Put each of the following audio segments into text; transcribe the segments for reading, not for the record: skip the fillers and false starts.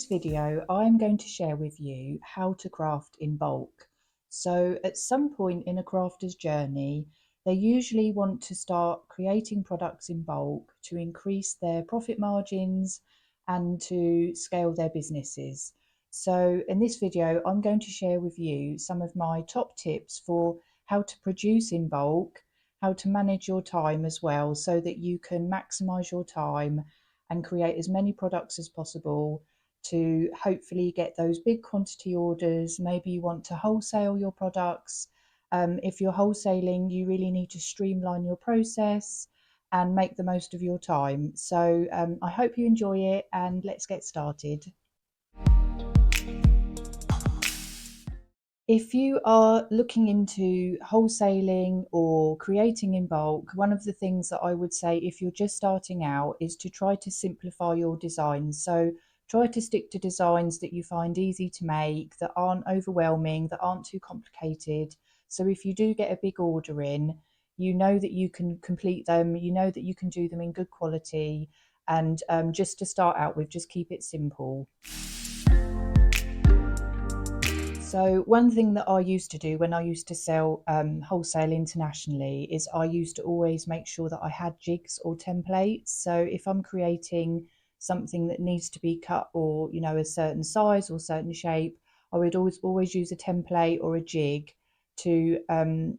this video, I'm going to share with you how to craft in bulk. So at some point in a crafter's journey, they usually want to start creating products in bulk to increase their profit margins and to scale their businesses. So in this video, I'm going to share with you some of my top tips for how to produce in bulk, how to manage your time as well, so that you can maximize your time and create as many products as possible to hopefully get those big quantity orders. Maybe you want to wholesale your products. If you're wholesaling, you really need to streamline your process and make the most of your time. So I hope you enjoy it, and let's get started. If you are looking into wholesaling or creating in bulk, one of the things that I would say if you're just starting out is to try to simplify your designs. So try to stick to designs that you find easy to make, that aren't overwhelming, that aren't too complicated. So if you do get a big order in, you know that you can complete them, you know that you can do them in good quality, and just to start out with, just keep it simple. So one thing that I used to do when I used to sell wholesale internationally is I used to always make sure that I had jigs or templates. So if I'm creating something that needs to be cut, or a certain size or certain shape, I would always use a template or a jig to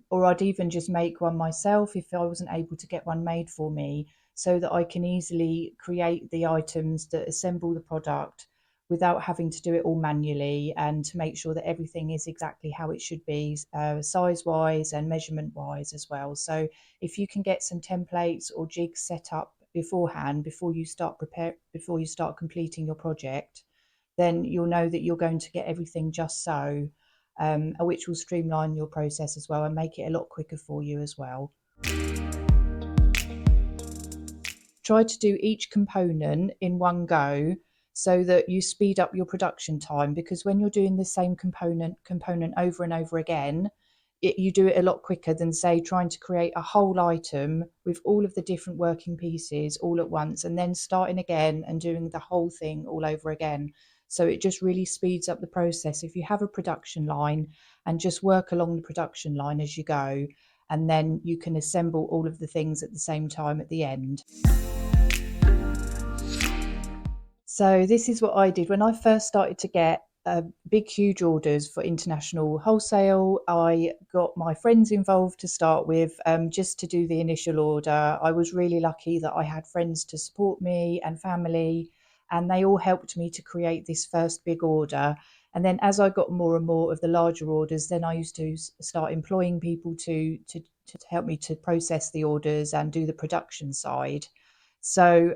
or I'd even just make one myself if I wasn't able to get one made for me, so that I can easily create the items that assemble the product without having to do it all manually, and to make sure that everything is exactly how it should be, size wise and measurement wise as well. So if you can get some templates or jigs set up beforehand, before you start completing your project, then you'll know that you're going to get everything just so, which will streamline your process as well and make it a lot quicker for you as well. Try to do each component in one go, so that you speed up your production time, because when you're doing the same component over and over again, you do it a lot quicker than, say, trying to create a whole item with all of the different working pieces all at once and then starting again and doing the whole thing all over again. So it just really speeds up the process if you have a production line and just work along the production line as you go, and then you can assemble all of the things at the same time at the end. So this is what I did when I first started to get big, huge orders for international wholesale. I got my friends involved to start with, just to do the initial order. I was really lucky that I had friends to support me and family, and they all helped me to create this first big order. And then as I got more and more of the larger orders, then I used to start employing people to help me to process the orders and do the production side. So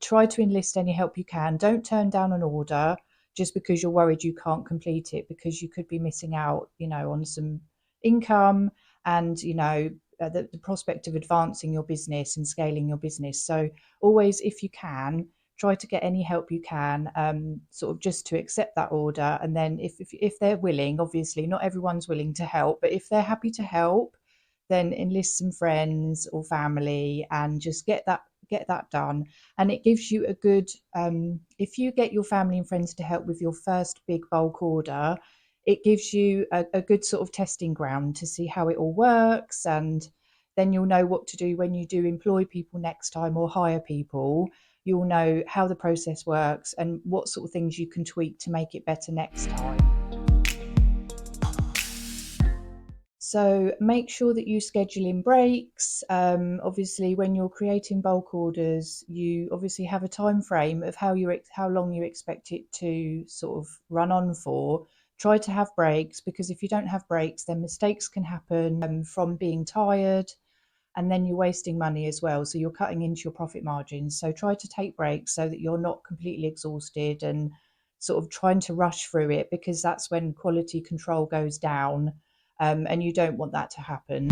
try to enlist any help you can. Don't turn down an order just because you're worried you can't complete it, because you could be missing out, on some income and, the prospect of advancing your business and scaling your business. So always, if you can, try to get any help you can, sort of just to accept that order. And then if they're willing, obviously not everyone's willing to help, but if they're happy to help, then enlist some friends or family and just get that done. And it gives you a good, if you get your family and friends to help with your first big bulk order, it gives you a good sort of testing ground to see how it all works, and then you'll know what to do when you do employ people next time or hire people. You'll know how the process works and what sort of things you can tweak to make it better next time. So make sure that you schedule in breaks. Obviously, when you're creating bulk orders, you obviously have a time frame of how long you expect it to sort of run on for. Try to have breaks, because if you don't have breaks, then mistakes can happen from being tired, and then you're wasting money as well. So you're cutting into your profit margins. So try to take breaks so that you're not completely exhausted and sort of trying to rush through it, because that's when quality control goes down. And you don't want that to happen.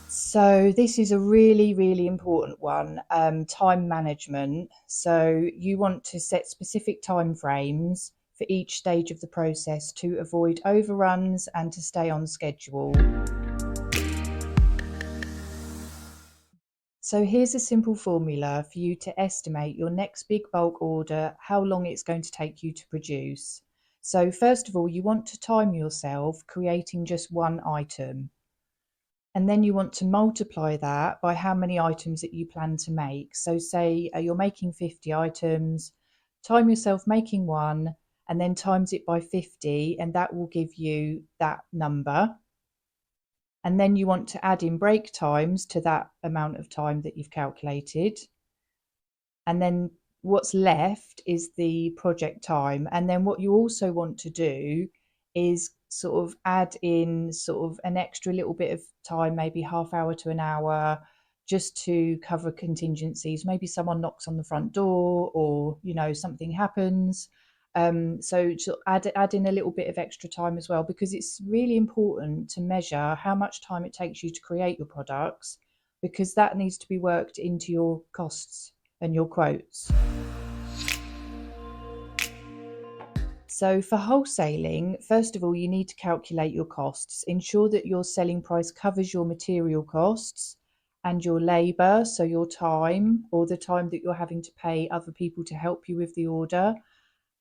So this is a really, really important one, time management. So you want to set specific time frames for each stage of the process to avoid overruns and to stay on schedule. So here's a simple formula for you to estimate your next big bulk order, how long it's going to take you to produce. So first of all, you want to time yourself creating just one item. And then you want to multiply that by how many items that you plan to make. So say you're making 50 items, time yourself making one, and then times it by 50, and that will give you that number. And then you want to add in break times to that amount of time that you've calculated. And then what's left is the project time. And then what you also want to do is sort of add in sort of an extra little bit of time, maybe half hour to an hour, just to cover contingencies. Maybe someone knocks on the front door, or something happens. So to add in a little bit of extra time as well, because it's really important to measure how much time it takes you to create your products, because that needs to be worked into your costs and your quotes. So for wholesaling, first of all, you need to calculate your costs. Ensure that your selling price covers your material costs and your labour, so your time, or the time that you're having to pay other people to help you with the order.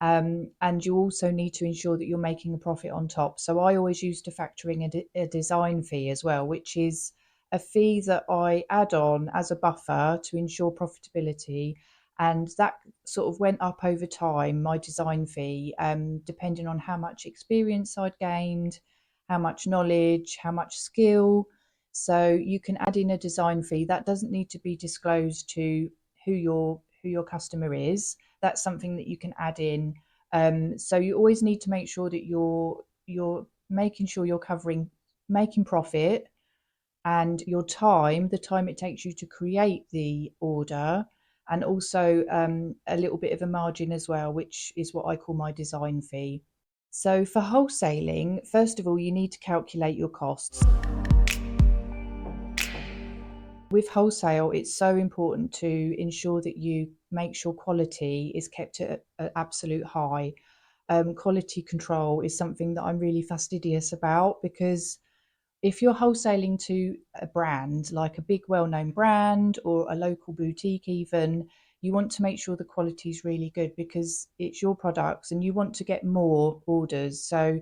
And you also need to ensure that you're making a profit on top. So I always used to factor in a design fee as well, which is a fee that I add on as a buffer to ensure profitability. And that sort of went up over time, my design fee, depending on how much experience I'd gained, how much knowledge, how much skill. So you can add in a design fee that doesn't need to be disclosed to who your customer is. That's something that you can add in. So you always need to make sure that you're making sure you're covering making profit, and your time, the time it takes you to create the order, and also a little bit of a margin as well, which is what I call my design fee. So for wholesaling, first of all, you need to calculate your costs. With wholesale, it's so important to ensure that you make sure quality is kept at an absolute high. Quality control is something that I'm really fastidious about, because if you're wholesaling to a brand, like a big well-known brand or a local boutique even, you want to make sure the quality is really good, because it's your products and you want to get more orders. So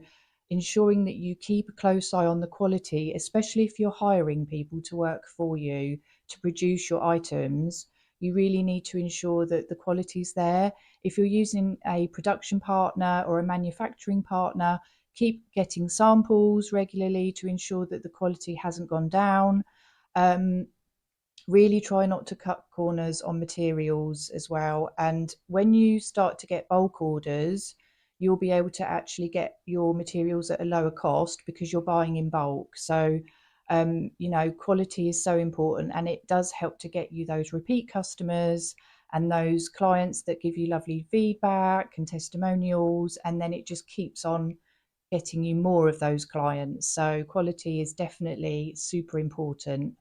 ensuring that you keep a close eye on the quality, especially if you're hiring people to work for you to produce your items, you really need to ensure that the quality is there. If you're using a production partner or a manufacturing partner, keep getting samples regularly to ensure that the quality hasn't gone down. Really try not to cut corners on materials as well. And when you start to get bulk orders, you'll be able to actually get your materials at a lower cost because you're buying in bulk. So, quality is so important, and it does help to get you those repeat customers and those clients that give you lovely feedback and testimonials. And then it just keeps on getting you more of those clients. So, quality is definitely super important.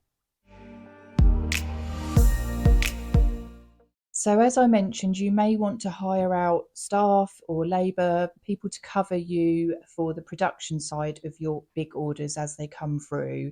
So, as I mentioned, you may want to hire out staff or labour, people to cover you for the production side of your big orders as they come through.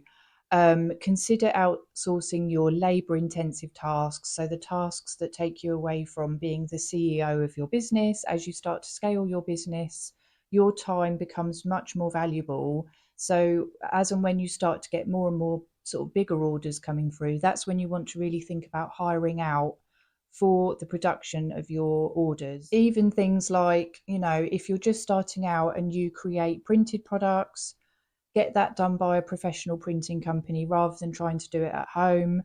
Consider outsourcing your labour intensive tasks, so the tasks that take you away from being the CEO of your business. As you start to scale your business, your time becomes much more valuable. So, as and when you start to get more and more sort of bigger orders coming through, that's when you want to really think about hiring out for the production of your orders. Even things like, if you're just starting out and you create printed products, get that done by a professional printing company rather than trying to do it at home.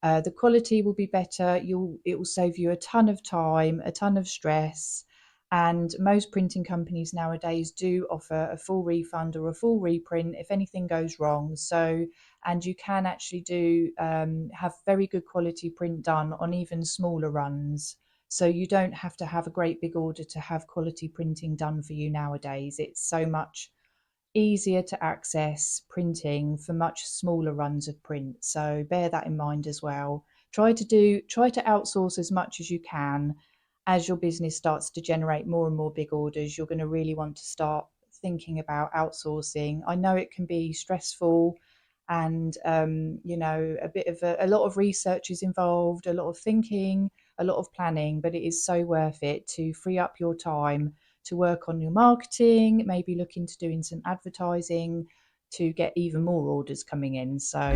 The quality will be better. It will save you a ton of time, a ton of stress. And most printing companies nowadays do offer a full refund or a full reprint if anything goes wrong. So, and you can actually have very good quality print done on even smaller runs. So you don't have to have a great big order to have quality printing done for you nowadays. It's so much easier to access printing for much smaller runs of print. So bear that in mind as well. Try to outsource as much as you can. As your business starts to generate more and more big orders, you're going to really want to start thinking about outsourcing. I know it can be stressful and a lot of research is involved, a lot of thinking, a lot of planning, but it is so worth it to free up your time to work on your marketing, maybe look into doing some advertising to get even more orders coming in. So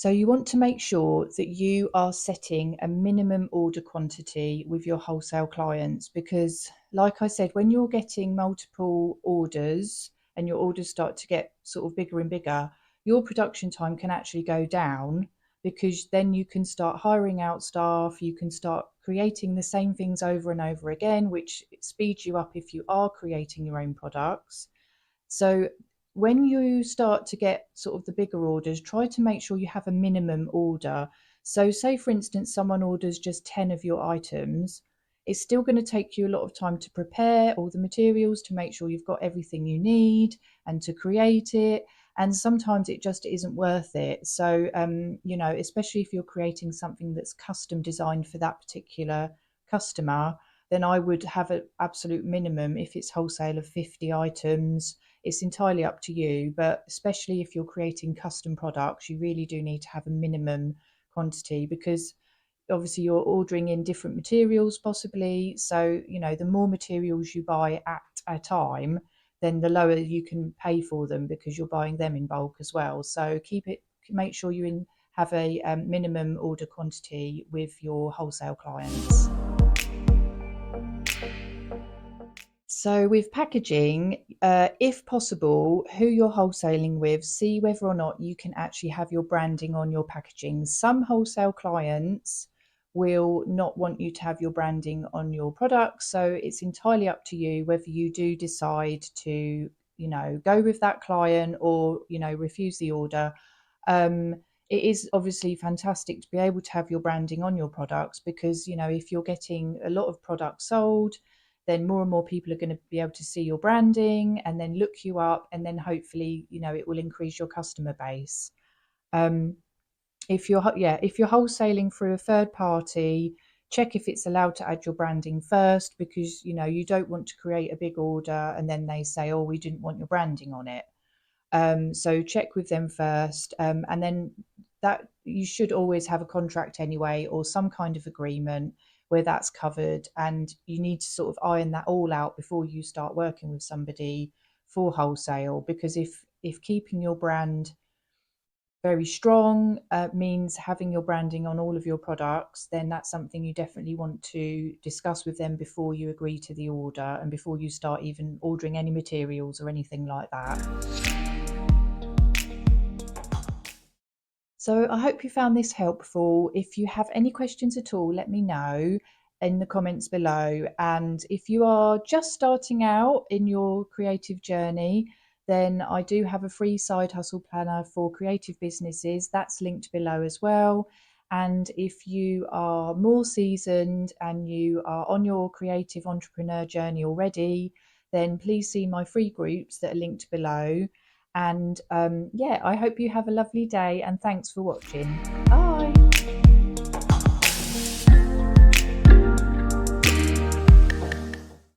you want to make sure that you are setting a minimum order quantity with your wholesale clients, because like I said, when you're getting multiple orders and your orders start to get sort of bigger and bigger, your production time can actually go down, because then you can start hiring out staff, you can start creating the same things over and over again, which speeds you up if you are creating your own products. So when you start to get sort of the bigger orders, try to make sure you have a minimum order. So say for instance, someone orders just 10 of your items, it's still going to take you a lot of time to prepare all the materials to make sure you've got everything you need and to create it. And sometimes it just isn't worth it. So, especially if you're creating something that's custom designed for that particular customer, then I would have an absolute minimum if it's wholesale of 50 items. It's entirely up to you, but especially if you're creating custom products, you really do need to have a minimum quantity, because obviously you're ordering in different materials possibly. So, the more materials you buy at a time, then the lower you can pay for them because you're buying them in bulk as well. So make sure you have a minimum order quantity with your wholesale clients. So with packaging, if possible, who you're wholesaling with, see whether or not you can actually have your branding on your packaging. Some wholesale clients will not want you to have your branding on your products, so it's entirely up to you whether you do decide to, go with that client or, refuse the order. Um, it is obviously fantastic to be able to have your branding on your products, because, if you're getting a lot of products sold, then more and more people are going to be able to see your branding and then look you up, and then hopefully, it will increase your customer base. Um, if you're wholesaling through a third party, check if it's allowed to add your branding first, because you don't want to create a big order and then they say, oh, we didn't want your branding on it. So check with them first, and then that you should always have a contract anyway, or some kind of agreement where that's covered, and you need to sort of iron that all out before you start working with somebody for wholesale. Because if keeping your brand very strong means having your branding on all of your products, then that's something you definitely want to discuss with them before you agree to the order and before you start even ordering any materials or anything like that. So I hope you found this helpful. If you have any questions at all, let me know in the comments below. And if you are just starting out in your creative journey, then I do have a free side hustle planner for creative businesses. That's linked below as well. And if you are more seasoned and you are on your creative entrepreneur journey already, then please see my free groups that are linked below. And yeah, I hope you have a lovely day, and thanks for watching. Bye.